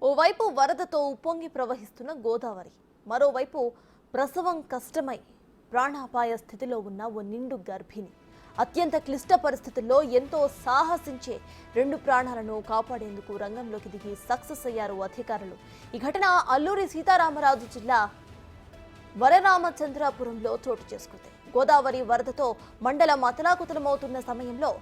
ఓవైపు వరదతో ఉప్పొంగి ప్రవహిస్తున్న గోదావరి, మరోవైపు ప్రసవం కష్టమై ప్రాణాపాయ స్థితిలో ఉన్న ఓ నిండు గర్భిణి. అత్యంత క్లిష్ట పరిస్థితుల్లో ఎంతో సాహసించే 2 ప్రాణాలను కాపాడేందుకు రంగంలోకి దిగి సక్సెస్ అయ్యారు అధికారులు. ఈ ఘటన అల్లూరి సీతారామరాజు జిల్లా వరరామచంద్రాపురంలో చోటు చేసుకుంది. గోదావరి వరదతో మండలం అతలాకుతలమవుతున్న సమయంలో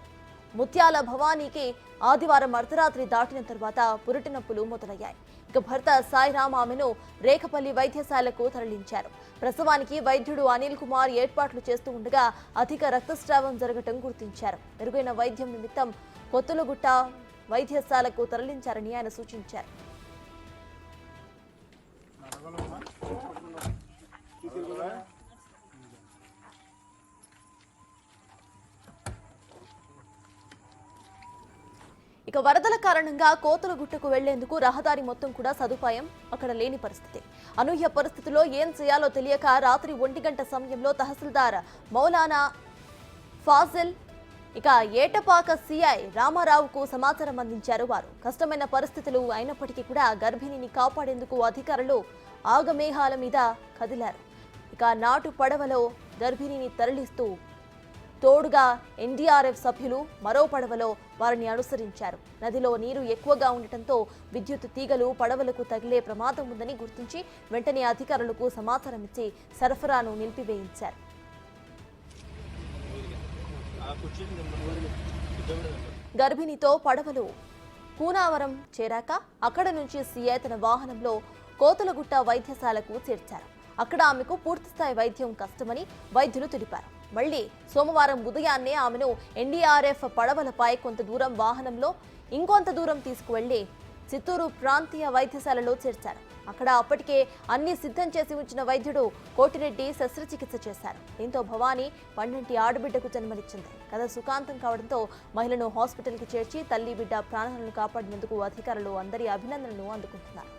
ముత్యాల భవానీకి ఆదివారం అర్ధరాత్రి దాటిన తర్వాత పురిటి నొప్పులు మొదలయ్యాయి. ఇక భర్త సాయిరామ్ ఆమెను రేఖపల్లి వైద్యశాలకు తరలించారు. ప్రసవానికి వైద్యుడు అనిల్ కుమార్ ఏర్పాట్లు చేస్తూ ఉండగా అధిక రక్తస్రావం జరగటం గుర్తించారు. మెరుగైన వైద్యం నిమిత్తం కొత్తలగుట్ట వైద్యశాలకు తరలించారని ఆయన సూచించారు. ఇక వరదల కారణంగా కోతులగుట్టకు వెళ్లేందుకు రహదారి మొత్తం కూడా సదుపాయం అక్కడ లేని పరిస్థితి. అనూహ్య పరిస్థితుల్లో ఏం చేయాలో తెలియక రాత్రి 1 గంట సమయంలో తహసీల్దార్ మౌలానా ఫాజిల్ ఇక ఏటపాక సిఐ రామారావుకు సమాచారం అందించారు. వారు కష్టమైన పరిస్థితులు అయినప్పటికీ కూడా గర్భిణిని కాపాడేందుకు అధికారులు ఆగమేఘాల మీద కదిలారు. ఇక నాటు పడవలో గర్భిణిని తరలిస్తూ తోడుగా ఎన్డీఆర్ఎఫ్ సభ్యులు మరో పడవలో వారిని అనుసరించారు. నదిలో నీరు ఎక్కువగా ఉండటంతో విద్యుత్ తీగలు పడవలకు తగిలే ప్రమాదం ఉందని గుర్తించి వెంటనే అధికారులకు సమాచారం ఇచ్చి సరఫరాను నిలిపివేయించారు. గర్భిణితో పడవలు కూనావరం చేరాక అక్కడ నుంచి సీఐ తన వాహనంలో కోతలగుట్ట వైద్యశాలకు చేర్చారు. అక్కడ ఆమెకు పూర్తిస్థాయి వైద్యం కష్టమని వైద్యులు తెలిపారు. మళ్లీ సోమవారం ఉదయాన్నే ఆమెను ఎన్డీఆర్ఎఫ్ పడవలపై కొంత దూరం వాహనంలో ఇంకొంత దూరం తీసుకువెళ్లి చిత్తూరు ప్రాంతీయ వైద్యశాలలో చేర్చారు. అక్కడ అప్పటికే అన్ని సిద్ధం చేసి ఉంచిన వైద్యుడు కోటిరెడ్డి శస్త్రచికిత్స చేశారు. దీంతో భవానీ 12 ఆడబిడ్డకు జన్మనిచ్చింది. కథ సుఖాంతం కావడంతో మహిళను హాస్పిటల్కి చేర్చి తల్లి బిడ్డ ప్రాణాలను కాపాడినందుకు అధికారులు అందరి అభినందనలు అందుకుంటున్నారు.